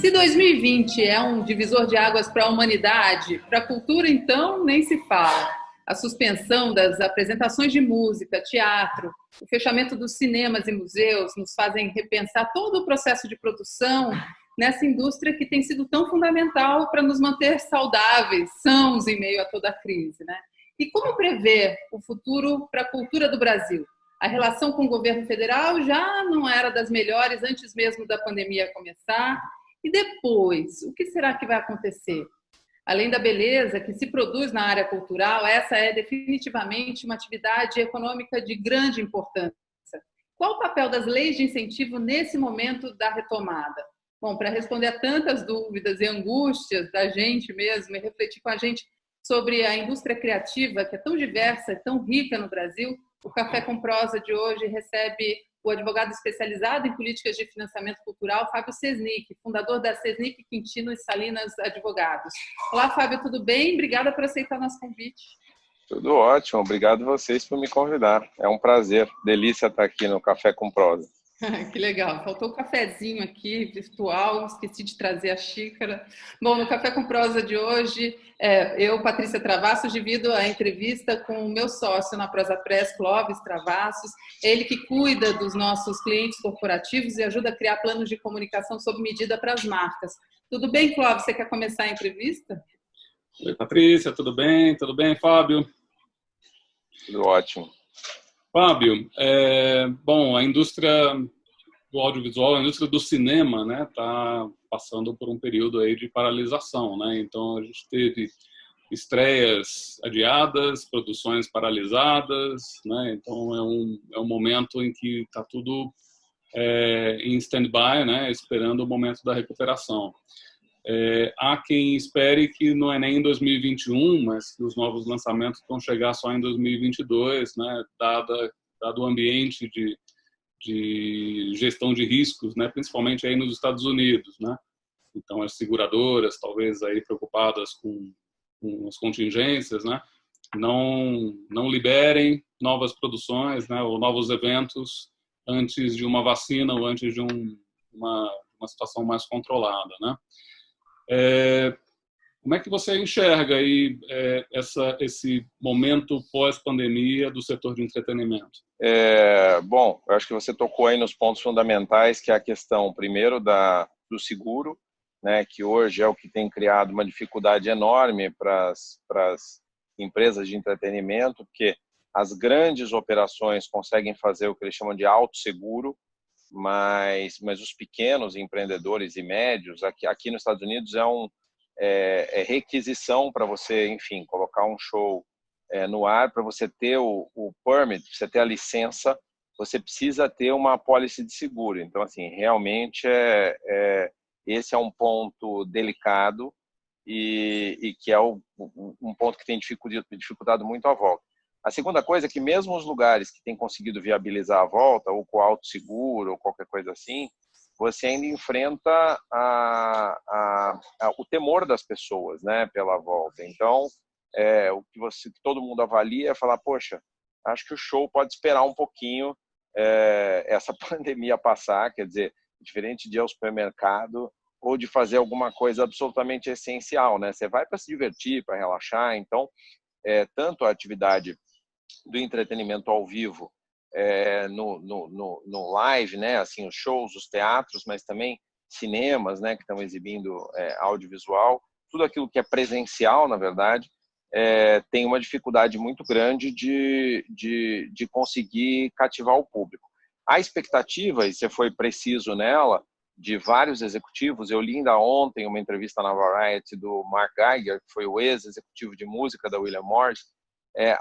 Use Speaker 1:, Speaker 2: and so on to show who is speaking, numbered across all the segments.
Speaker 1: Se 2020 é um divisor de águas para a humanidade, para a cultura, então, nem se fala. A suspensão das apresentações de música, teatro, o fechamento dos cinemas e museus nos fazem repensar todo o processo de produção nessa indústria que tem sido tão fundamental para nos manter saudáveis, sãos em meio a toda a crise, né? E como prever o futuro para a cultura do Brasil? A relação com o governo federal já não era das melhores antes mesmo da pandemia começar. E depois, o que será que vai acontecer? Além da beleza que se produz na área cultural, essa é definitivamente uma atividade econômica de grande importância. Qual o papel das leis de incentivo nesse momento da retomada? Bom, para responder a tantas dúvidas e angústias da gente mesmo e refletir com a gente sobre a indústria criativa, que é tão diversa, tão rica no Brasil, o Café com Prosa de hoje recebe o advogado especializado em políticas de financiamento cultural, Fábio Sesnick, fundador da Sesnick, Quintino e Salinas Advogados. Olá, Fábio, tudo bem? Obrigada por aceitar nosso convite.
Speaker 2: Tudo ótimo, obrigado vocês por me convidar. É um prazer, delícia estar aqui no Café com Prosa.
Speaker 1: Que legal, faltou o cafezinho aqui, virtual, esqueci de trazer a xícara. Bom, no Café com Prosa de hoje, eu, Patrícia Travassos, divido a entrevista com o meu sócio na Prosapress, Clóvis Travassos, ele que cuida dos nossos clientes corporativos e ajuda a criar planos de comunicação sob medida para as marcas. Tudo bem, Clóvis? Você quer começar a entrevista?
Speaker 3: Oi, Patrícia, tudo bem? Tudo bem, Fábio?
Speaker 2: Tudo ótimo.
Speaker 3: Fábio, bom, a indústria do audiovisual, a indústria do cinema, né, está passando por um período aí de paralisação, né? Então a gente teve estreias adiadas, produções paralisadas, né? Então é um momento em que está tudo em stand-by, né, esperando o momento da recuperação. Há quem espere que não é nem em 2021, mas que os novos lançamentos vão chegar só em 2022, né, dado o ambiente de gestão de riscos, né, principalmente aí nos Estados Unidos, né. Então as seguradoras, talvez aí preocupadas com as contingências, né, não liberem novas produções, né, ou novos eventos antes de uma vacina ou antes de uma situação mais controlada, né. Como é que você enxerga aí esse momento pós-pandemia do setor de entretenimento?
Speaker 2: Bom, eu acho que você tocou aí nos pontos fundamentais, que é a questão, primeiro, do seguro, né, que hoje é o que tem criado uma dificuldade enorme para as empresas de entretenimento, porque as grandes operações conseguem fazer o que eles chamam de autosseguro, mas os pequenos empreendedores e médios, aqui nos Estados Unidos é requisição para você, enfim, colocar um show no ar, para você ter o permit, você ter a licença, você precisa ter uma apólice de seguro. Então, assim, realmente esse é um ponto delicado e que é um ponto que tem dificultado muito a volta. A segunda coisa é que mesmo os lugares que têm conseguido viabilizar a volta, ou com autosseguro, ou qualquer coisa assim, você ainda enfrenta o temor das pessoas, né, pela volta. Então, o que todo mundo avalia é falar, poxa, acho que o show pode esperar um pouquinho essa pandemia passar, quer dizer, diferente de ir ao supermercado ou de fazer alguma coisa absolutamente essencial, né? Você vai para se divertir, para relaxar, então, tanto a atividade do entretenimento ao vivo, no live, né, assim, os shows, os teatros, mas também cinemas, né, que estão exibindo audiovisual, tudo aquilo que é presencial, na verdade, tem uma dificuldade muito grande de conseguir cativar o público. A expectativa, e você foi preciso nela, de vários executivos, eu li ainda ontem uma entrevista na Variety do Mark Geiger, que foi o ex-executivo de música da William Morris,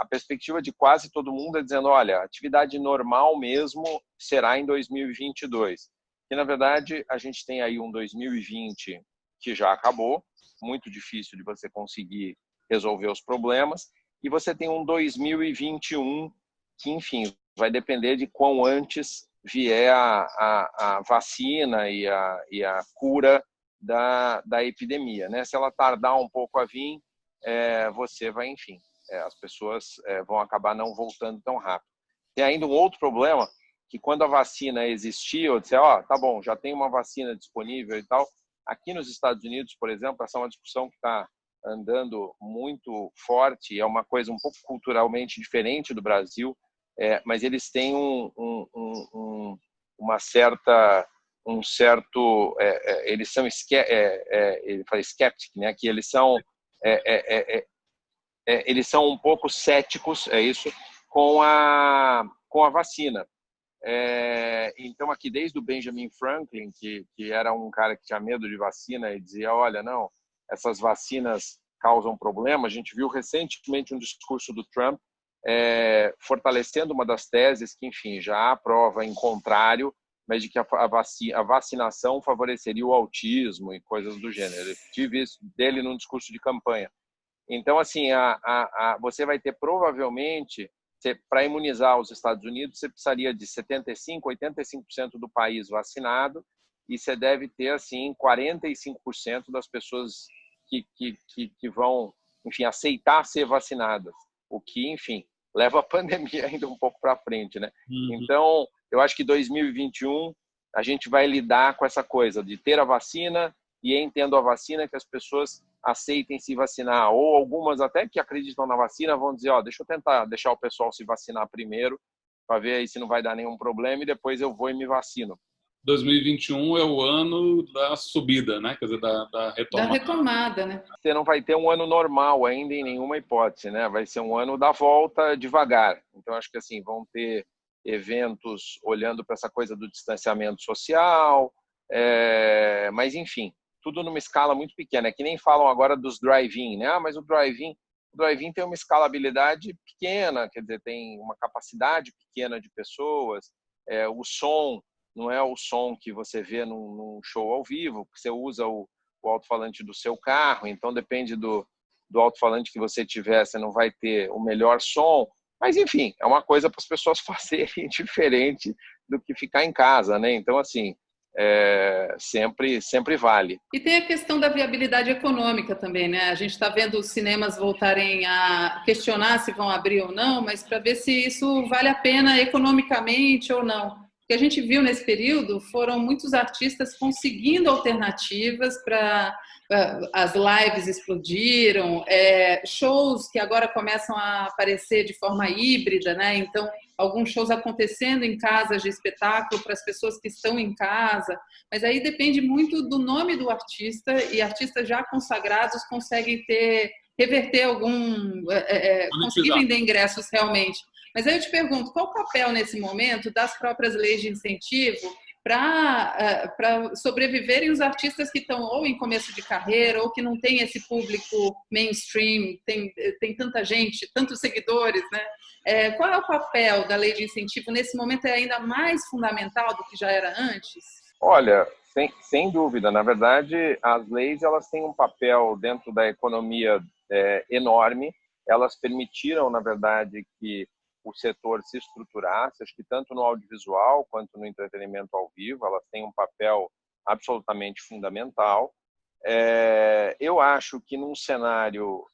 Speaker 2: a perspectiva de quase todo mundo é dizendo, olha, a atividade normal mesmo será em 2022. E, na verdade, a gente tem aí um 2020 que já acabou, muito difícil de você conseguir resolver os problemas, e você tem um 2021 que, enfim, vai depender de quão antes vier a vacina e a cura da epidemia, né? Se ela tardar um pouco a vir, você vai, enfim, as pessoas vão acabar não voltando tão rápido. Tem ainda um outro problema, que quando a vacina existia, eu disse, tá bom, já tem uma vacina disponível e tal, Aqui nos Estados Unidos, por exemplo, essa é uma discussão que está andando muito forte, é uma coisa um pouco culturalmente diferente do Brasil, mas eles têm uma certa, eles são ele fala skeptic, né? Que eles são um pouco céticos, é isso, com a vacina. Então aqui desde o Benjamin Franklin, que era um cara que tinha medo de vacina e dizia, olha, não, essas vacinas causam problema. A gente viu recentemente um discurso do Trump fortalecendo uma das teses que, enfim, já há prova em contrário, mas de que a vacinação favoreceria o autismo e coisas do gênero. Eu tive isso dele num discurso de campanha. Então, assim, você vai ter provavelmente, para imunizar os Estados Unidos, você precisaria de 75%, 85% do país vacinado, e você deve ter, assim, 45% das pessoas que vão, enfim, aceitar ser vacinadas, o que, enfim, leva a pandemia ainda um pouco para frente, né? Então, eu acho que 2021 a gente vai lidar com essa coisa de ter a vacina e, em tendo a vacina, que as pessoas aceitem se vacinar, ou algumas até que acreditam na vacina vão dizer, deixa eu tentar deixar o pessoal se vacinar primeiro, para ver aí se não vai dar nenhum problema, e depois eu vou e me vacino.
Speaker 3: 2021 é o ano da subida, né? Quer dizer, da retomada.
Speaker 1: Da retomada, né?
Speaker 2: Você não vai ter um ano normal ainda em nenhuma hipótese, né? Vai ser um ano da volta devagar. Então, acho que assim, vão ter eventos olhando para essa coisa do distanciamento social, mas enfim, tudo numa escala muito pequena. É que nem falam agora dos drive-in, né? Mas o drive-in tem uma escalabilidade pequena, quer dizer, tem uma capacidade pequena de pessoas, o som não é o som que você vê num show ao vivo, que você usa o alto-falante do seu carro, então depende do alto-falante que você tiver, você não vai ter o melhor som, mas enfim, é uma coisa para as pessoas fazerem diferente do que ficar em casa, né? Então, assim, sempre vale.
Speaker 1: E tem a questão da viabilidade econômica também, né? A gente está vendo os cinemas voltarem a questionar se vão abrir ou não, mas para ver se isso vale a pena economicamente ou não. O que a gente viu nesse período foram muitos artistas conseguindo alternativas para as lives explodiram, shows que agora começam a aparecer de forma híbrida, né? Então, alguns shows acontecendo em casas de espetáculo para as pessoas que estão em casa, mas aí depende muito do nome do artista, e artistas já consagrados conseguem reverter conseguir vender ingressos realmente. Mas aí eu te pergunto, qual o papel nesse momento das próprias leis de incentivo para sobreviverem os artistas que estão ou em começo de carreira ou que não tem esse público mainstream, tem tanta gente, tantos seguidores, né? Qual é o papel da lei de incentivo nesse momento? É ainda mais fundamental do que já era antes?
Speaker 2: Olha, sem dúvida. Na verdade, as leis elas têm um papel dentro da economia enorme. Elas permitiram, na verdade, que o setor se estruturasse, acho que tanto no audiovisual quanto no entretenimento ao vivo, elas têm um papel absolutamente fundamental. Eu acho que num cenário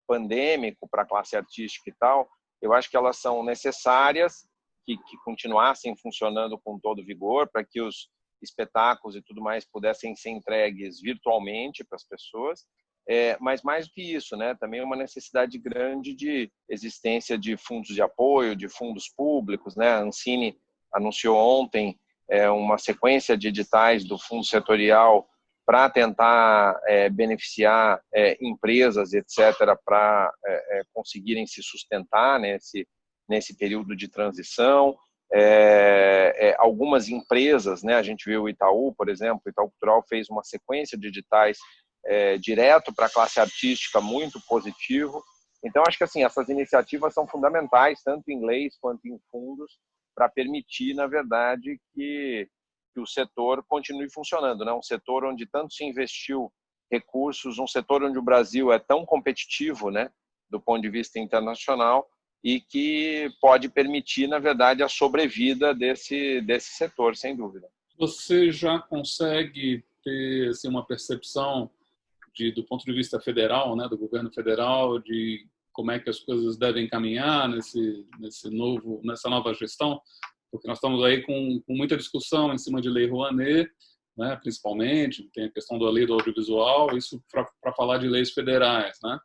Speaker 2: pandêmico para a classe artística e tal, eu acho que elas são necessárias, que continuassem funcionando com todo vigor, para que os espetáculos e tudo mais pudessem ser entregues virtualmente para as pessoas. Mas mais do que isso, né? Também uma necessidade grande de existência de fundos de apoio, de fundos públicos, né? A Ancine anunciou ontem uma sequência de editais do Fundo Setorial para tentar beneficiar empresas, etc., para conseguirem se sustentar nesse período de transição. Algumas empresas, né? A gente viu o Itaú, por exemplo, o Itaú Cultural fez uma sequência de editais direto para a classe artística, muito positivo. Então, acho que assim, essas iniciativas são fundamentais, tanto em leis quanto em fundos, para permitir, na verdade, que o setor continue funcionando, né? Um setor onde tanto se investiu recursos, um setor onde o Brasil é tão competitivo, né, do ponto de vista internacional, e que pode permitir, na verdade, a sobrevida desse setor, sem dúvida.
Speaker 3: Você já consegue ter assim, uma percepção do ponto de vista federal, né, do governo federal, de como é que as coisas devem caminhar nessa nova gestão? Porque nós estamos aí com muita discussão em cima de Lei Rouanet, né, principalmente, tem a questão da lei do audiovisual, isso para falar de leis federais, né?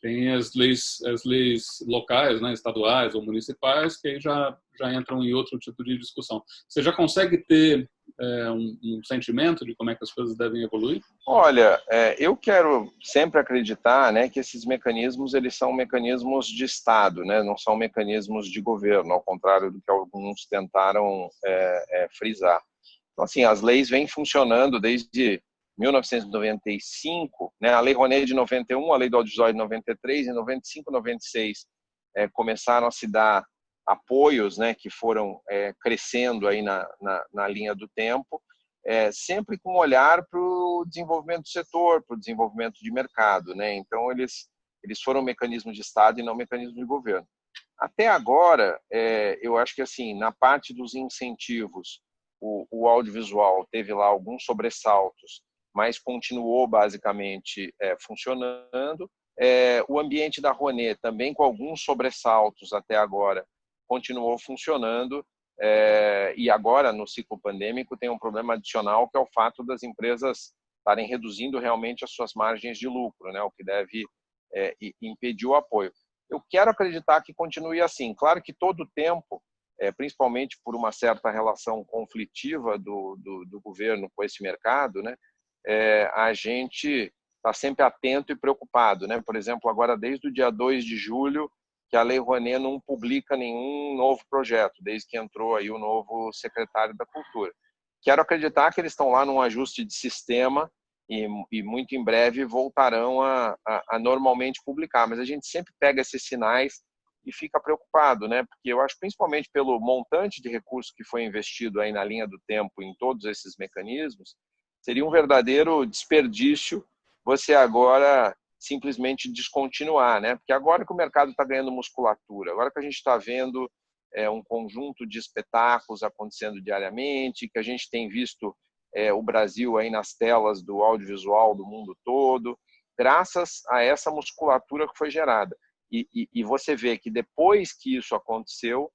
Speaker 3: Tem as leis locais, né, estaduais ou municipais, que aí já entram em outro tipo de discussão. Você já consegue ter um sentimento de como é que as coisas devem evoluir?
Speaker 2: Olha, eu quero sempre acreditar, né, que esses mecanismos eles são mecanismos de Estado, né, não são mecanismos de governo, ao contrário do que alguns tentaram frisar. Então, assim, as leis vêm funcionando desde 1995, né, a Lei Rouanet de 91, a Lei do Audiovisual de 93, em 95, 96 começaram a se dar apoios, né, que foram crescendo aí na linha do tempo, sempre com um olhar para o desenvolvimento do setor, para o desenvolvimento de mercado, né? Então eles foram mecanismos de Estado e não mecanismos de governo. Até agora, eu acho que assim, na parte dos incentivos, o audiovisual teve lá alguns sobressaltos, mas continuou basicamente funcionando. O ambiente da Rouanet, também com alguns sobressaltos até agora, continuou funcionando. E agora, no ciclo pandêmico, tem um problema adicional, que é o fato das empresas estarem reduzindo realmente as suas margens de lucro, né? O que deve impedir o apoio. Eu quero acreditar que continue assim. Claro que todo o tempo, principalmente por uma certa relação conflitiva do governo com esse mercado, né? A gente está sempre atento e preocupado, né? Por exemplo, agora desde o dia 2 de julho, que a Lei Rouanet não publica nenhum novo projeto, desde que entrou aí o novo secretário da Cultura. Quero acreditar que eles estão lá num ajuste de sistema e muito em breve voltarão a normalmente publicar, mas a gente sempre pega esses sinais e fica preocupado, né? Porque eu acho, principalmente pelo montante de recursos que foi investido aí na linha do tempo em todos esses mecanismos, seria um verdadeiro desperdício você agora simplesmente descontinuar, né? Porque agora que o mercado está ganhando musculatura, agora que a gente está vendo um conjunto de espetáculos acontecendo diariamente, que a gente tem visto o Brasil aí nas telas do audiovisual do mundo todo, graças a essa musculatura que foi gerada. E você vê que depois que isso aconteceu,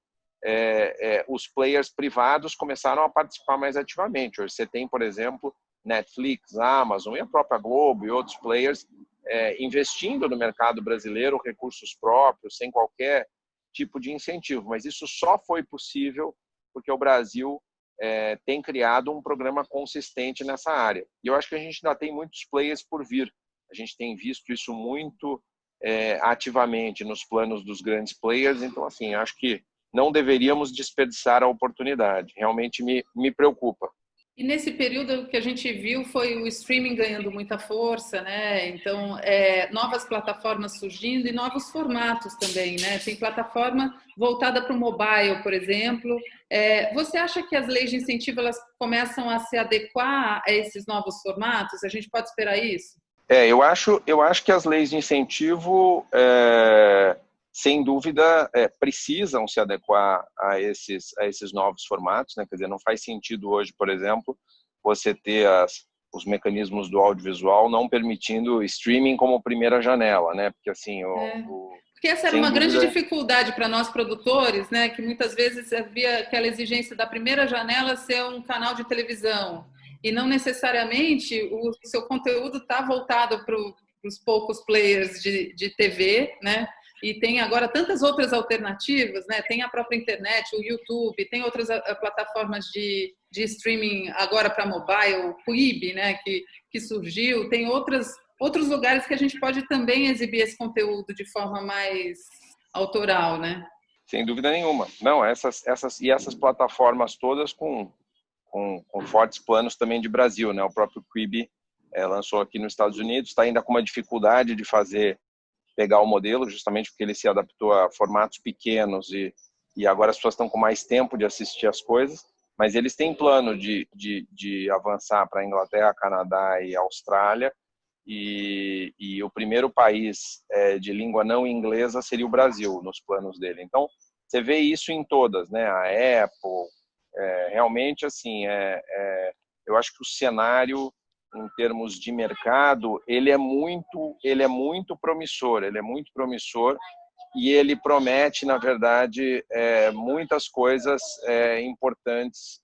Speaker 2: os players privados começaram a participar mais ativamente. Hoje você tem, por exemplo, Netflix, Amazon e a própria Globo e outros players investindo no mercado brasileiro recursos próprios, sem qualquer tipo de incentivo. Mas isso só foi possível porque o Brasil tem criado um programa consistente nessa área. E eu acho que a gente ainda tem muitos players por vir. A gente tem visto isso muito ativamente nos planos dos grandes players. Então, assim, acho que não deveríamos desperdiçar a oportunidade. Realmente me preocupa.
Speaker 1: E nesse período o que a gente viu foi o streaming ganhando muita força, né? Então, novas plataformas surgindo e novos formatos também, né? Tem plataforma voltada para o mobile, por exemplo. Você acha que as leis de incentivo elas começam a se adequar a esses novos formatos? A gente pode esperar isso?
Speaker 2: Eu acho que as leis de incentivo, sem dúvida, precisam se adequar a esses novos formatos, né? Quer dizer, não faz sentido hoje, por exemplo, você ter os mecanismos do audiovisual não permitindo streaming como primeira janela, né? Porque assim,
Speaker 1: porque essa era uma grande dificuldade para nós produtores, né? Que muitas vezes havia aquela exigência da primeira janela ser um canal de televisão e não necessariamente o seu conteúdo está voltado para os poucos players de TV, né? E tem agora tantas outras alternativas, né? Tem a própria internet, o YouTube, tem outras plataformas de streaming agora para mobile, o Quibi, né? Que surgiu, tem outros lugares que a gente pode também exibir esse conteúdo de forma mais autoral, né?
Speaker 2: Sem dúvida nenhuma. Não, essas plataformas todas com fortes planos também de Brasil, né? O próprio Quibi lançou aqui nos Estados Unidos, está ainda com uma dificuldade de pegar o modelo, justamente porque ele se adaptou a formatos pequenos e agora as pessoas estão com mais tempo de assistir as coisas, mas eles têm plano de avançar para a Inglaterra, Canadá e Austrália, e o primeiro país de língua não inglesa seria o Brasil, nos planos dele. Então, você vê isso em todas, né? A Apple, realmente, assim, eu acho que o cenário em termos de mercado, ele é muito promissor, e ele promete, na verdade, muitas coisas importantes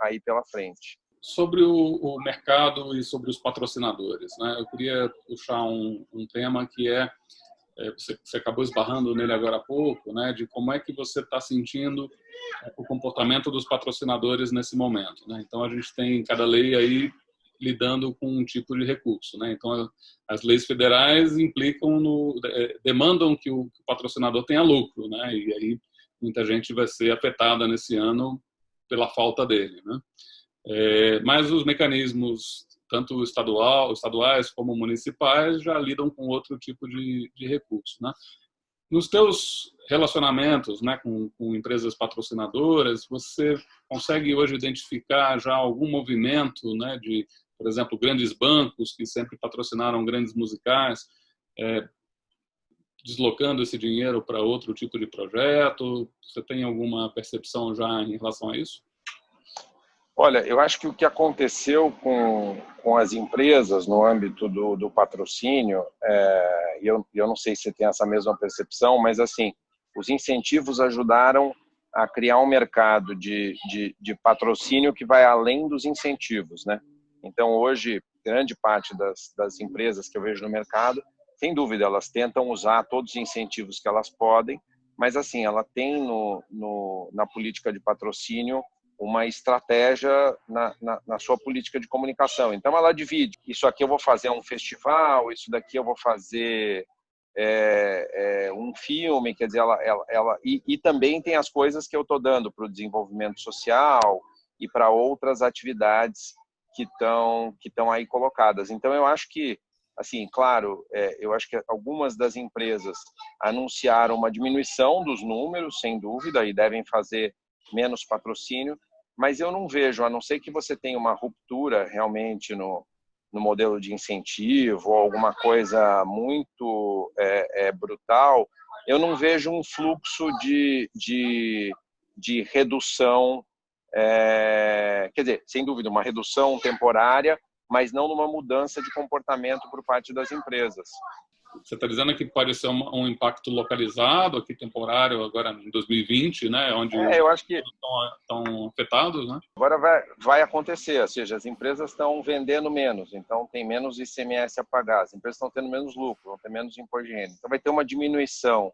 Speaker 2: aí pela frente.
Speaker 3: sobre o mercado e sobre os patrocinadores, né? Eu queria puxar um tema que você acabou esbarrando nele agora há pouco, né? De como é que você está sentindo o comportamento dos patrocinadores nesse momento, né? Então, a gente tem cada lei aí lidando com um tipo de recurso, né? Então, as leis federais demandam que o patrocinador tenha lucro, né? E aí muita gente vai ser afetada nesse ano pela falta dele, né? Mas os mecanismos, tanto estaduais como municipais, já lidam com outro tipo de recurso, né? Nos teus relacionamentos, né, com empresas patrocinadoras, você consegue hoje identificar já algum movimento, né, de, por exemplo, grandes bancos que sempre patrocinaram grandes musicais, deslocando esse dinheiro para outro tipo de projeto? Você tem alguma percepção já em relação a isso?
Speaker 2: Olha, eu acho que o que aconteceu com as empresas no âmbito do patrocínio, eu não sei se você tem essa mesma percepção, mas assim, os incentivos ajudaram a criar um mercado de patrocínio que vai além dos incentivos, né? Então, hoje, grande parte das empresas que eu vejo no mercado, sem dúvida, elas tentam usar todos os incentivos que elas podem, mas assim, ela tem na política de patrocínio uma estratégia na sua política de comunicação. Então, ela divide. Isso aqui eu vou fazer um festival, isso daqui eu vou fazer um filme, quer dizer, e também tem as coisas que eu estou dando para o desenvolvimento social e para outras atividades que estão aí colocadas. Então, eu acho que, assim, claro, eu acho que algumas das empresas anunciaram uma diminuição dos números, sem dúvida, e devem fazer menos patrocínio, mas eu não vejo, a não ser que você tenha uma ruptura realmente no modelo de incentivo ou alguma coisa muito brutal, eu não vejo um fluxo de redução, quer dizer, sem dúvida, uma redução temporária, mas não numa mudança de comportamento por parte das empresas.
Speaker 3: Você está dizendo que pode ser um impacto localizado, aqui temporário, agora em 2020, né, onde
Speaker 2: eu acho que
Speaker 3: estão afetados, né?
Speaker 2: Agora vai acontecer, ou seja, as empresas estão vendendo menos, então tem menos ICMS a pagar, as empresas estão tendo menos lucro, vão ter menos imposto de renda. Então vai ter uma diminuição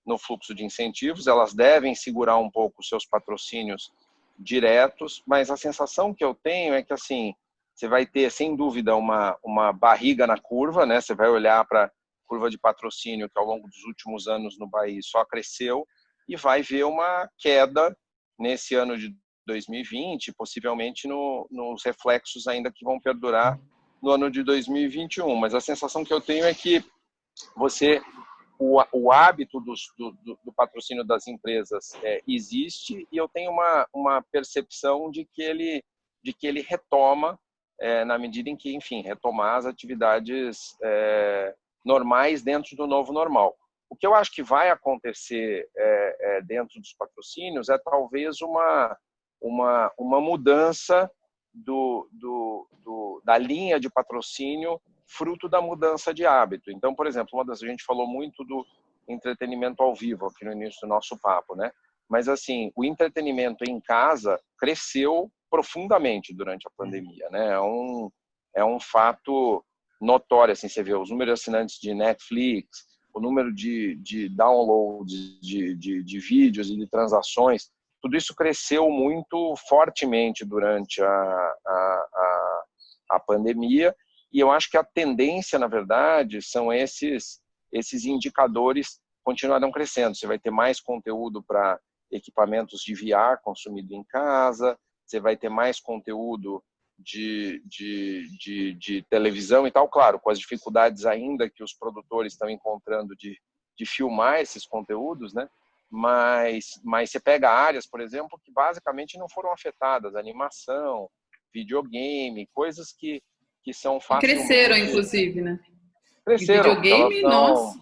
Speaker 2: no fluxo de incentivos, elas devem segurar um pouco os seus patrocínios diretos, mas a sensação que eu tenho é que, assim, você vai ter, sem dúvida, uma barriga na curva, né? Você vai olhar para a curva de patrocínio que ao longo dos últimos anos no país só cresceu e vai ver uma queda nesse ano de 2020, possivelmente nos reflexos ainda que vão perdurar no ano de 2021. Mas a sensação que eu tenho é que o hábito do patrocínio das empresas existe, e eu tenho uma percepção de que ele retoma na medida em que, enfim, retomar as atividades normais dentro do novo normal. O que eu acho que vai acontecer dentro dos patrocínios é talvez uma mudança da linha de patrocínio fruto da mudança de hábito. Então, por exemplo, a gente falou muito do entretenimento ao vivo aqui no início do nosso papo, né? Mas assim, o entretenimento em casa cresceu profundamente durante a pandemia, né? É um fato notório, assim, você vê os números de assinantes de Netflix, o número de downloads de vídeos e de transações, tudo isso cresceu muito fortemente durante a pandemia, e eu acho que a tendência, na verdade, são esses indicadores continuarão crescendo. Você vai ter mais conteúdo para equipamentos de VR consumido em casa, você vai ter mais conteúdo de televisão e tal, claro, com as dificuldades ainda que os produtores estão encontrando de filmar esses conteúdos, né? Mas você pega áreas, por exemplo, que basicamente não foram afetadas, animação, videogame, coisas que são facilmente...
Speaker 1: Cresceram, inclusive, né?
Speaker 2: Cresceram,
Speaker 1: videogame, nossa.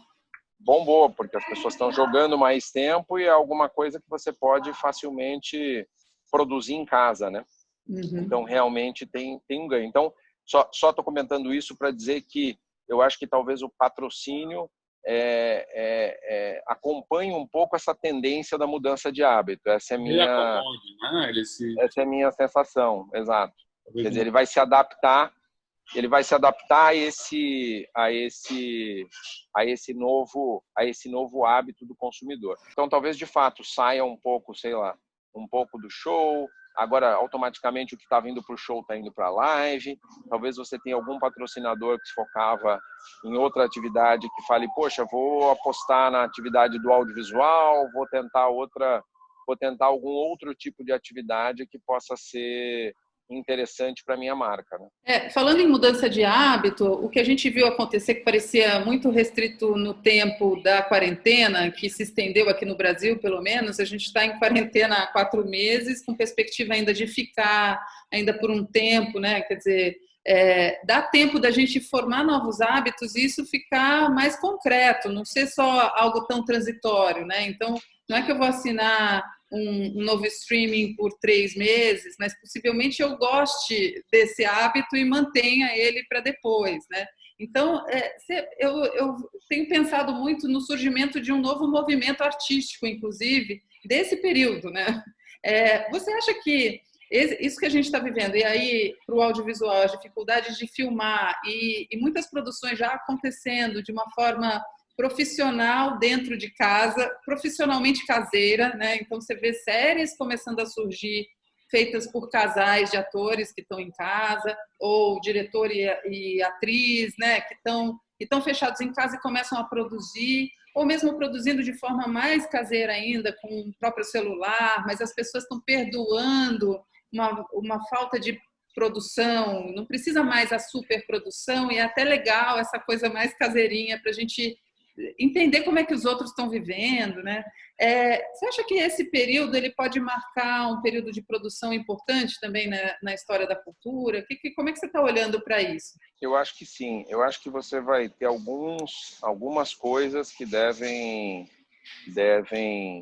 Speaker 2: Bombou, porque as pessoas estão jogando mais tempo e é alguma coisa que você pode facilmente produzir em casa, né?
Speaker 1: Uhum.
Speaker 2: Então, realmente tem um ganho. Então, só estou comentando isso para dizer que eu acho que talvez o patrocínio acompanhe um pouco essa tendência da mudança de hábito. Essa é a minha sensação, exato. Quer dizer, ele vai se adaptar a esse novo hábito do consumidor. Então, talvez de fato saia um pouco, sei lá, um pouco do show. Agora, automaticamente, o que está vindo para o show está indo para a live. Talvez você tenha algum patrocinador que se focava em outra atividade que fale, poxa, vou apostar na atividade do audiovisual, vou tentar algum outro tipo de atividade que possa ser interessante para a minha marca, né?
Speaker 1: Falando em mudança de hábito, o que a gente viu acontecer que parecia muito restrito no tempo da quarentena, que se estendeu aqui no Brasil, pelo menos, a gente está em quarentena há 4 meses, com perspectiva ainda de ficar ainda por um tempo, né? Quer dizer, dá tempo da gente formar novos hábitos e isso ficar mais concreto, não ser só algo tão transitório, né? Então, não é que eu vou assinar um novo streaming por 3 meses, mas possivelmente eu goste desse hábito e mantenha ele para depois, né? Então, eu tenho pensado muito no surgimento de um novo movimento artístico, inclusive, desse período, né? Você acha que isso que a gente está vivendo, e aí para o audiovisual, as dificuldades de filmar e muitas produções já acontecendo de uma forma profissional dentro de casa, profissionalmente caseira, né? Então você vê séries começando a surgir feitas por casais de atores que estão em casa, ou diretor e atriz, né? Que estão fechados em casa e começam a produzir, ou mesmo produzindo de forma mais caseira ainda, com o próprio celular, mas as pessoas estão perdoando uma falta de produção, não precisa mais a superprodução, e é até legal essa coisa mais caseirinha para a gente entender como é que os outros estão vivendo, né? Você acha que esse período ele pode marcar um período de produção importante também na história da cultura? Como é que você está olhando para isso?
Speaker 2: Eu acho que sim. Eu acho que você vai ter algumas coisas que devem,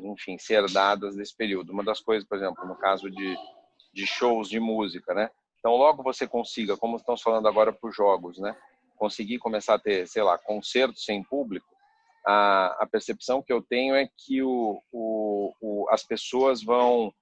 Speaker 2: enfim, ser dadas nesse período. Uma das coisas, por exemplo, no caso de shows de música, né? Então, logo você consiga, como estamos falando agora para os jogos, né? Conseguir começar a ter, sei lá, concertos sem público, a percepção que eu tenho é que as pessoas vão,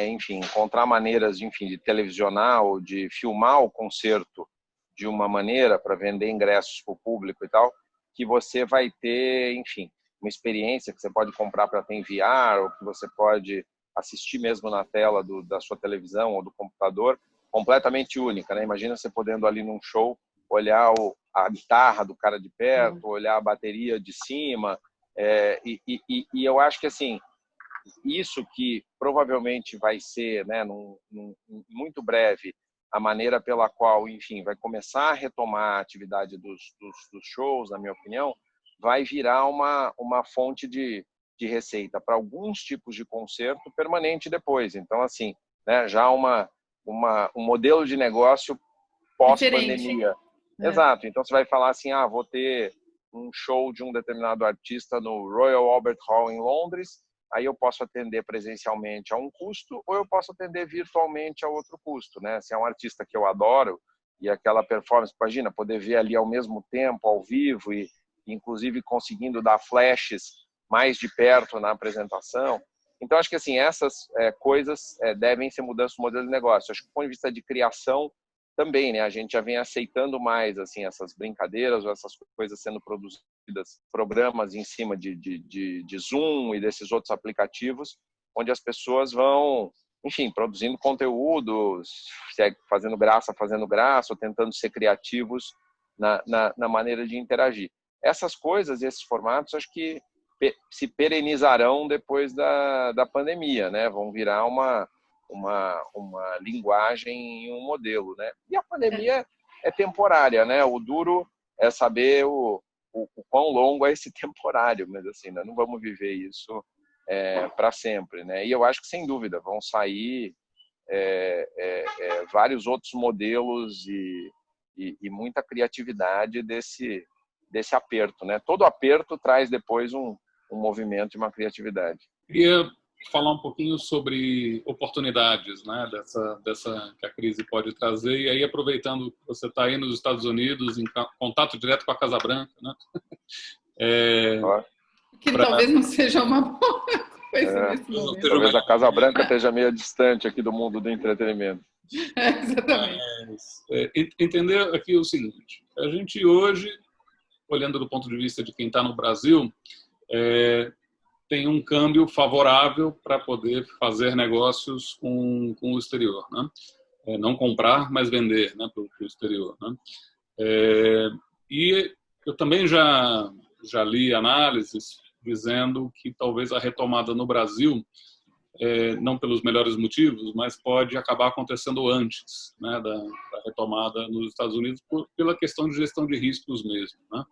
Speaker 2: enfim, encontrar maneiras de televisionar ou de filmar o concerto de uma maneira para vender ingressos para o público e tal, que você vai ter, enfim, uma experiência que você pode comprar para ter em VR, ou que você pode assistir mesmo na tela da sua televisão ou do computador, completamente única, né? Imagina você podendo ali num show olhar a guitarra do cara de perto, olhar a bateria de cima, e eu acho que assim, isso que provavelmente vai ser, né, muito breve, a maneira pela qual, enfim, vai começar a retomar a atividade dos shows, na minha opinião, vai virar uma fonte de receita para alguns tipos de concerto permanente depois. Então, assim, né, já um modelo de negócio pós-pandemia. Exato. Então, você vai falar assim, vou ter um show de um determinado artista no Royal Albert Hall em Londres, aí eu posso atender presencialmente a um custo ou eu posso atender virtualmente a outro custo, né? Se é um artista que eu adoro e aquela performance, imagina, poder ver ali ao mesmo tempo, ao vivo e inclusive conseguindo dar flashes mais de perto na apresentação. Então, acho que assim, essas coisas devem ser mudanças no modelo de negócio. Acho que do ponto de vista de criação também, né? A gente já vem aceitando mais assim essas brincadeiras ou essas coisas sendo produzidas, programas em cima de Zoom e desses outros aplicativos, onde as pessoas vão, enfim, produzindo conteúdos, fazendo graça, ou tentando ser criativos na maneira de interagir. Essas coisas, esses formatos, acho que se perenizarão depois da pandemia, né? Vão virar uma linguagem e um modelo, né? E a pandemia é temporária, né? O duro é saber o quão longo é esse temporário, mas assim, nós não vamos viver isso para sempre, né? E eu acho que sem dúvida vão sair vários outros modelos e muita criatividade desse aperto, né? Todo aperto traz depois um movimento e uma criatividade.
Speaker 3: Queria falar um pouquinho sobre oportunidades, né, dessa que a crise pode trazer, e aí aproveitando que você está aí nos Estados Unidos, em contato direto com a Casa Branca, né?
Speaker 1: Talvez não seja uma boa coisa nesse momento.
Speaker 2: Talvez a Casa Branca esteja meio distante aqui do mundo do entretenimento.
Speaker 1: Exatamente.
Speaker 3: Mas, entender aqui o seguinte, a gente hoje, olhando do ponto de vista de quem está no Brasil, tem um câmbio favorável para poder fazer negócios com o exterior, né? Não comprar, mas vender, né, para o exterior, né? E eu também já li análises dizendo que talvez a retomada no Brasil, não pelos melhores motivos, mas pode acabar acontecendo antes, né, da retomada nos Estados Unidos pela questão de gestão de riscos mesmo, né?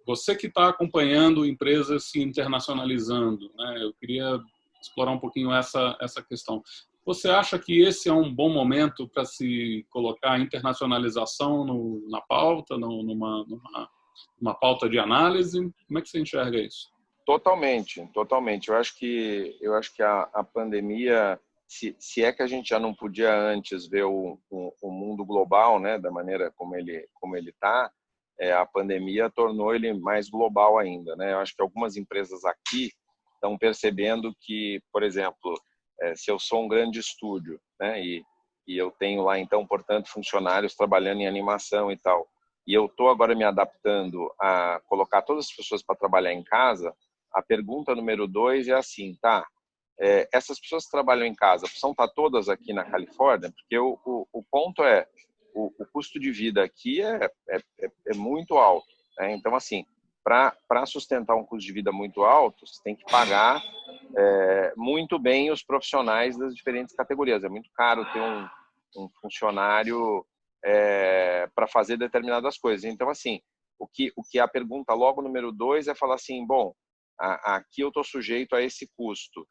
Speaker 3: Você que está acompanhando empresas se internacionalizando, né, eu queria explorar um pouquinho essa questão. Você acha que esse é um bom momento para se colocar a internacionalização na pauta, numa pauta de análise? Como é que você enxerga isso?
Speaker 2: Totalmente, totalmente. Eu acho que a pandemia, se é que a gente já não podia antes ver o mundo global, né, da maneira como ele está, a pandemia tornou ele mais global ainda, né? Eu acho que algumas empresas aqui estão percebendo que, por exemplo, se eu sou um grande estúdio, né, e eu tenho lá então, portanto, funcionários trabalhando em animação e tal, e eu estou agora me adaptando a colocar todas as pessoas para trabalhar em casa. A pergunta número 2 é assim, tá? Essas pessoas que trabalham em casa precisam estar todas aqui na Califórnia, porque o ponto é o custo de vida aqui é muito alto, né? Então, assim, para sustentar um custo de vida muito alto, você tem que pagar muito bem os profissionais das diferentes categorias. É muito caro ter um funcionário para fazer determinadas coisas. Então, assim, o que a pergunta logo número 2 é falar assim, bom, aqui eu estou sujeito a esse custo,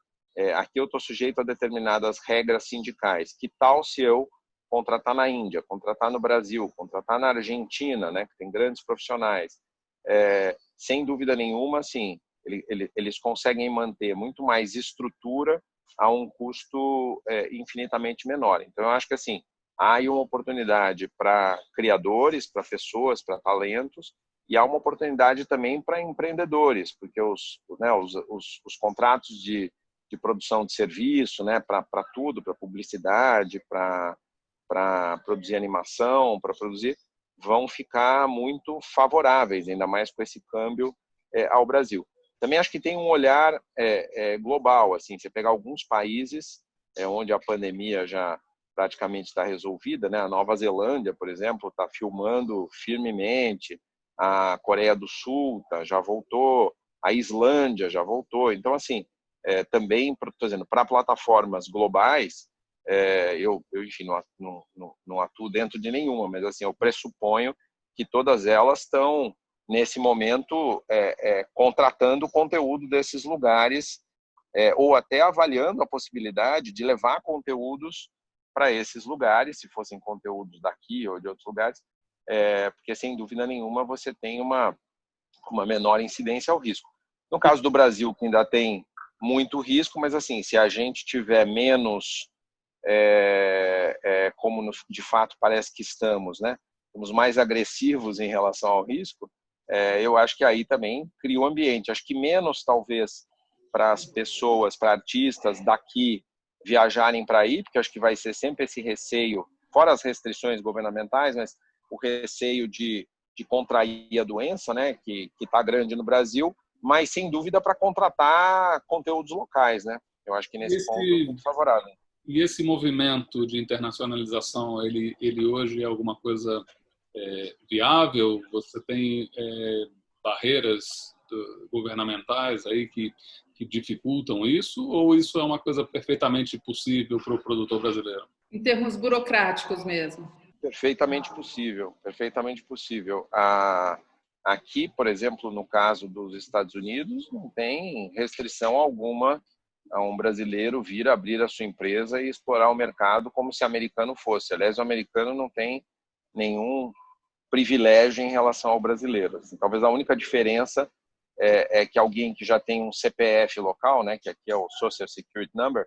Speaker 2: aqui eu estou sujeito a determinadas regras sindicais. Que tal se eu contratar na Índia, contratar no Brasil, contratar na Argentina, né, que tem grandes profissionais? Sem dúvida nenhuma, assim, eles conseguem manter muito mais estrutura a um custo infinitamente menor. Então, eu acho que assim, há aí uma oportunidade para criadores, para pessoas, para talentos, e há uma oportunidade também para empreendedores, porque os contratos de produção de serviço, né, para tudo, para publicidade, para produzir animação, para produzir, vão ficar muito favoráveis, ainda mais com esse câmbio ao Brasil. Também acho que tem um olhar global, assim, você pegar alguns países onde a pandemia já praticamente está resolvida, né? A Nova Zelândia, por exemplo, está filmando firmemente, a Coreia do Sul já voltou, a Islândia já voltou. Então, assim, também, estou dizendo, para plataformas globais, enfim, não atuo dentro de nenhuma, mas assim, eu pressuponho que todas elas estão, nesse momento, contratando conteúdo desses lugares, ou até avaliando a possibilidade de levar conteúdos para esses lugares, se fossem conteúdos daqui ou de outros lugares, porque, sem dúvida nenhuma, você tem uma menor incidência ao risco. No caso do Brasil, que ainda tem muito risco, mas assim, se a gente tiver menos, como de fato parece que estamos, né? Somos mais agressivos em relação ao risco, eu acho que aí também cria um ambiente. Acho que menos, talvez, para as pessoas, para artistas daqui viajarem para aí, porque acho que vai ser sempre esse receio, fora as restrições governamentais, mas o receio de contrair a doença, né, que está grande no Brasil, mas sem dúvida para contratar conteúdos locais, né? Eu acho que nesse ponto é muito favorável.
Speaker 3: E esse movimento de internacionalização, ele hoje é alguma coisa viável? Você tem barreiras governamentais aí que dificultam isso, ou isso é uma coisa perfeitamente possível para o produtor brasileiro?
Speaker 1: Em termos burocráticos mesmo.
Speaker 2: Perfeitamente possível, perfeitamente possível. Aqui, por exemplo, no caso dos Estados Unidos, não tem restrição alguma a um brasileiro vir abrir a sua empresa e explorar o mercado como se americano fosse. Aliás, o americano não tem nenhum privilégio em relação ao brasileiro. Assim, talvez a única diferença é que alguém que já tem um CPF local, né, que aqui é o Social Security Number,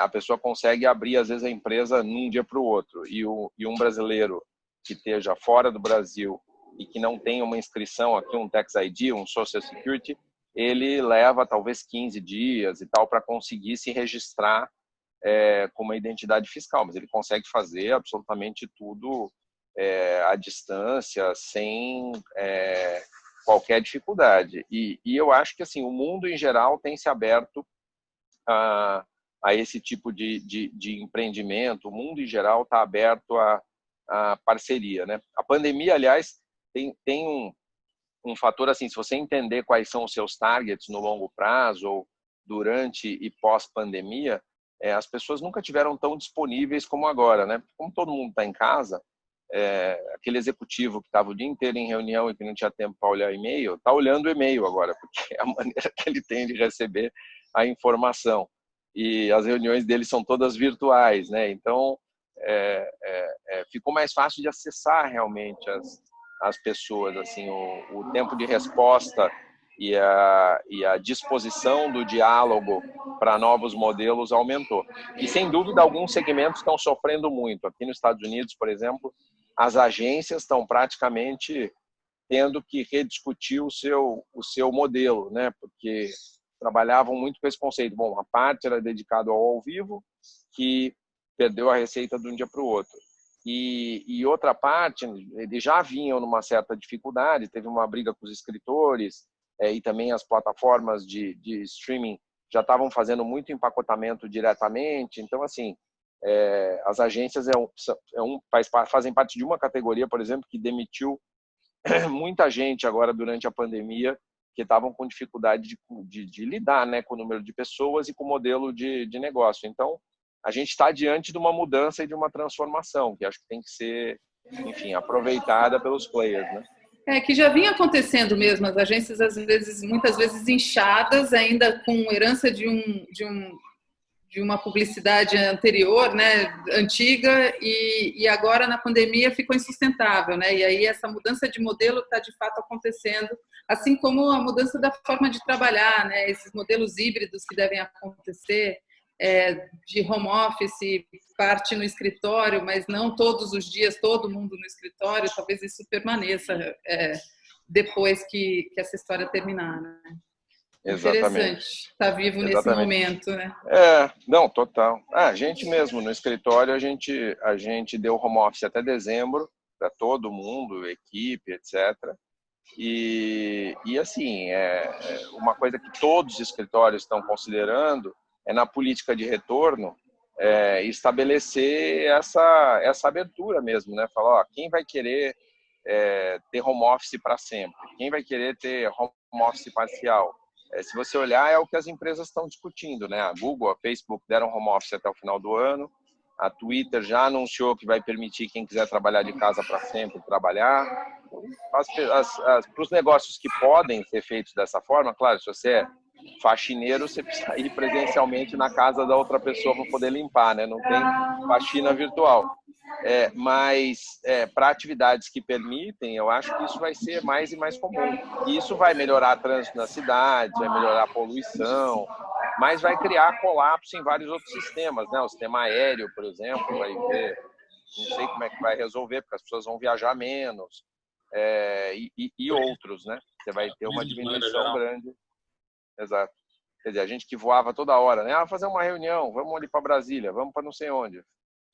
Speaker 2: a pessoa consegue abrir, às vezes, a empresa num dia para o outro. E um brasileiro que esteja fora do Brasil e que não tenha uma inscrição aqui, um Tax ID, um Social Security, ele leva talvez 15 dias e tal para conseguir se registrar com uma identidade fiscal, mas ele consegue fazer absolutamente tudo à distância, sem qualquer dificuldade. E eu acho que assim o mundo em geral tem se aberto a esse tipo de empreendimento. O mundo em geral está aberto a parceria, né? A pandemia, aliás, tem um fator assim, se você entender quais são os seus targets no longo prazo ou durante e pós-pandemia, as pessoas nunca tiveram tão disponíveis como agora, né? Como todo mundo está em casa, aquele executivo que estava o dia inteiro em reunião e que não tinha tempo para olhar e-mail, está olhando o e-mail agora, porque é a maneira que ele tem de receber a informação. E as reuniões dele são todas virtuais, né? Então, ficou mais fácil de acessar realmente as pessoas, assim, o tempo de resposta e a disposição do diálogo para novos modelos aumentou. E, sem dúvida, alguns segmentos estão sofrendo muito. Aqui nos Estados Unidos, por exemplo, as agências estão praticamente tendo que rediscutir o seu modelo, né? Porque trabalhavam muito com esse conceito. Bom, a parte era dedicada ao vivo, que perdeu a receita de um dia para o outro. E outra parte, eles já vinham numa certa dificuldade, teve uma briga com os escritores, e também as plataformas de streaming já estavam fazendo muito empacotamento diretamente. Então, assim, as agências fazem parte de uma categoria, por exemplo, que demitiu muita gente agora durante a pandemia, que estavam com dificuldade de lidar, né, com o número de pessoas e com o modelo de negócio. Então, a gente está diante de uma mudança e de uma transformação, que acho que tem que ser, enfim, aproveitada pelos players, né?
Speaker 1: Que já vinha acontecendo mesmo, as agências muitas vezes inchadas, ainda com herança de uma publicidade anterior, né, antiga, e agora na pandemia ficou insustentável, né? E aí essa mudança de modelo está de fato acontecendo, assim como a mudança da forma de trabalhar, né? Esses modelos híbridos que devem acontecer, de home office, parte no escritório, mas não todos os dias, todo mundo no escritório. Talvez isso permaneça depois que essa história terminar, né?
Speaker 2: Exatamente.
Speaker 1: Interessante estar vivo nesse
Speaker 2: Exatamente.
Speaker 1: momento, né?
Speaker 2: Não, total. A gente mesmo, no escritório, a gente deu home office até dezembro, para todo mundo, equipe, etc. E assim, uma coisa que todos os escritórios estão considerando na política de retorno, estabelecer essa abertura mesmo, né? Falar, quem vai querer ter home office para sempre? Quem vai querer ter home office parcial? Se você olhar, é o que as empresas estão discutindo, né? A Google, a Facebook deram home office até o final do ano. A Twitter já anunciou que vai permitir quem quiser trabalhar de casa para sempre trabalhar. Para os negócios que podem ser feitos dessa forma, claro, se você é faxineiro, você precisa ir presencialmente na casa da outra pessoa para poder limpar, né? Não tem faxina virtual. Mas para atividades que permitem, eu acho que isso vai ser mais e mais comum. E isso vai melhorar o trânsito na cidade, vai melhorar a poluição, mas vai criar colapso em vários outros sistemas, né? O sistema aéreo, por exemplo, vai ver, não sei como é que vai resolver, porque as pessoas vão viajar menos, e outros, né? Você vai ter uma diminuição grande. Exato. Quer dizer, a gente que voava toda hora, né? Fazer uma reunião, vamos ali para Brasília, vamos para não sei onde.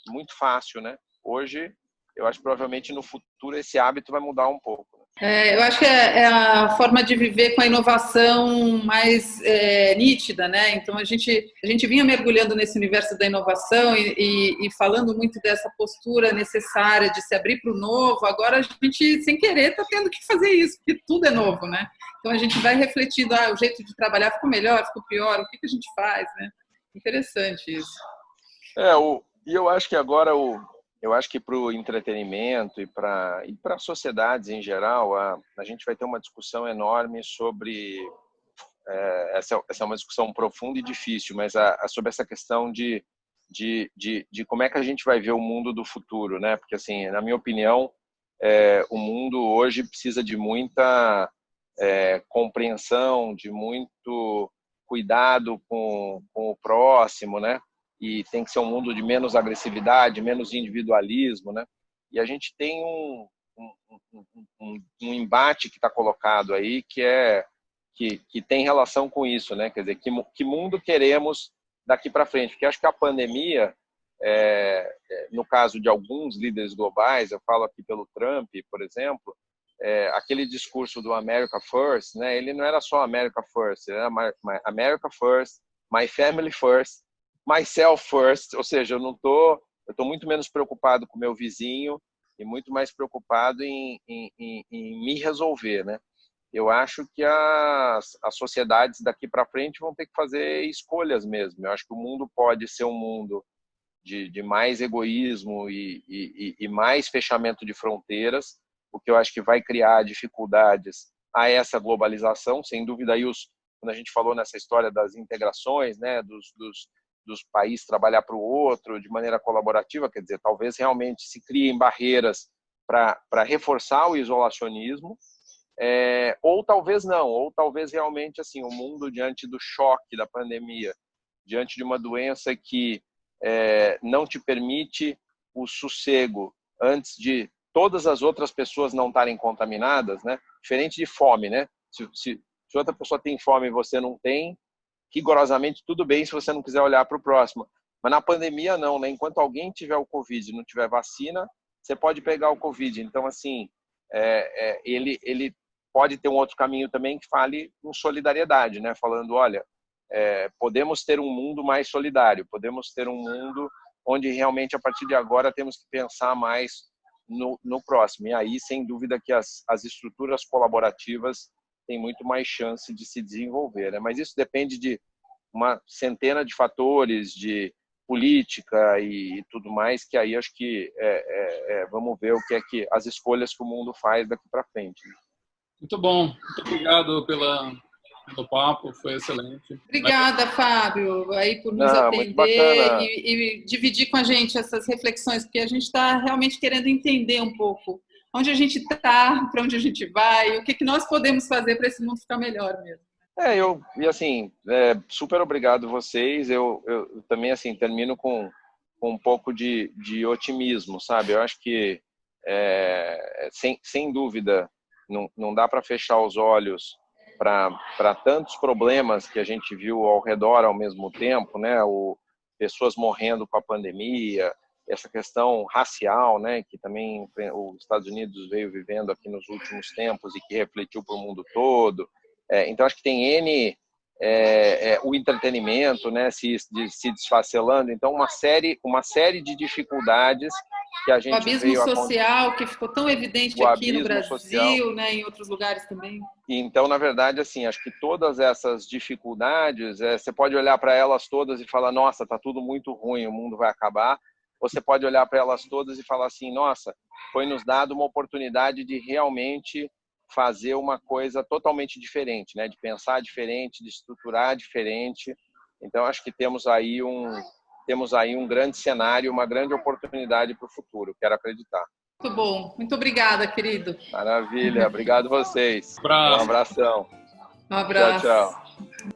Speaker 2: Muito fácil, né? Hoje, eu acho que provavelmente no futuro esse hábito vai mudar um pouco.
Speaker 1: Eu acho que é a forma de viver com a inovação mais nítida, né? Então a gente vinha mergulhando nesse universo da inovação e falando muito dessa postura necessária de se abrir para o novo. Agora a gente, sem querer, está tendo que fazer isso, porque tudo é novo, né? Então a gente vai refletindo, o jeito de trabalhar ficou melhor, ficou pior, o que a gente faz, né? Interessante isso.
Speaker 2: E eu acho que agora eu acho que para o entretenimento e para sociedades em geral, a gente vai ter uma discussão enorme sobre essa é uma discussão profunda e difícil, mas sobre essa questão de como é que a gente vai ver o mundo do futuro, né? Porque assim, na minha opinião, o mundo hoje precisa de muita compreensão, de muito cuidado com o próximo, né? E tem que ser um mundo de menos agressividade, menos individualismo, né? E a gente tem um embate que está colocado aí que tem relação com isso, né? Quer dizer, que mundo queremos daqui para frente, porque acho que a pandemia, no caso de alguns líderes globais, eu falo aqui pelo Trump, por exemplo, aquele discurso do America First, né, ele não era só America First, ele era America First, My Family First, Myself First, ou seja, eu estou muito menos preocupado com o meu vizinho e muito mais preocupado em me resolver, né? Eu acho que as sociedades daqui para frente vão ter que fazer escolhas mesmo. Eu acho que o mundo pode ser um mundo de mais egoísmo e mais fechamento de fronteiras, o que eu acho que vai criar dificuldades a essa globalização, sem dúvida. Aí quando a gente falou nessa história das integrações, né, dos países trabalhar para o outro de maneira colaborativa, quer dizer, talvez realmente se criem barreiras para reforçar o isolacionismo, ou talvez não, ou talvez realmente assim, o mundo diante do choque da pandemia, diante de uma doença que não te permite o sossego antes de todas as outras pessoas não estarem contaminadas, né? Diferente de fome, né? Se outra pessoa tem fome e você não tem, rigorosamente tudo bem se você não quiser olhar para o próximo. Mas na pandemia não, né? Enquanto alguém tiver o Covid e não tiver vacina, você pode pegar o Covid. Então, assim, ele pode ter um outro caminho também que fale com solidariedade, né? Falando, olha, podemos ter um mundo mais solidário, podemos ter um mundo onde realmente, a partir de agora, temos que pensar mais no próximo. E aí, sem dúvida, que as estruturas colaborativas têm muito mais chance de se desenvolver, né? Mas isso depende de uma centena de fatores, de política e tudo mais, que aí acho que vamos ver o que é que as escolhas que o mundo faz daqui para frente.
Speaker 3: Muito bom. Muito obrigado pelo papo, foi excelente.
Speaker 1: Obrigada, Fábio, aí por nos atender e dividir com a gente essas reflexões, porque a gente está realmente querendo entender um pouco onde a gente está, para onde a gente vai, o que nós podemos fazer para esse mundo ficar melhor mesmo.
Speaker 2: E assim, super obrigado vocês. Eu também, assim, termino com um pouco de otimismo, sabe? Eu acho que, sem dúvida, não dá para fechar os olhos para tantos problemas que a gente viu ao redor ao mesmo tempo, né? Pessoas morrendo com a pandemia, essa questão racial, né? Que também os Estados Unidos veio vivendo aqui nos últimos tempos e que refletiu para o mundo todo. Então, acho que tem o entretenimento, né, se desfacelando. Então, uma série de dificuldades que a gente
Speaker 1: o abismo social que ficou tão evidente aqui no Brasil, né, em outros lugares também.
Speaker 2: Então, na verdade, assim, acho que todas essas dificuldades, você pode olhar para elas todas e falar, nossa, está tudo muito ruim, o mundo vai acabar. Ou você pode olhar para elas todas e falar assim, nossa, foi nos dado uma oportunidade de realmente fazer uma coisa totalmente diferente, né? De pensar diferente, de estruturar diferente. Então, acho que temos aí um grande cenário, uma grande oportunidade para o futuro. Quero acreditar.
Speaker 1: Muito bom. Muito obrigada, querido.
Speaker 2: Maravilha. Obrigado a vocês.
Speaker 3: Um
Speaker 2: abração.
Speaker 1: Um abraço.
Speaker 2: Tchau, tchau.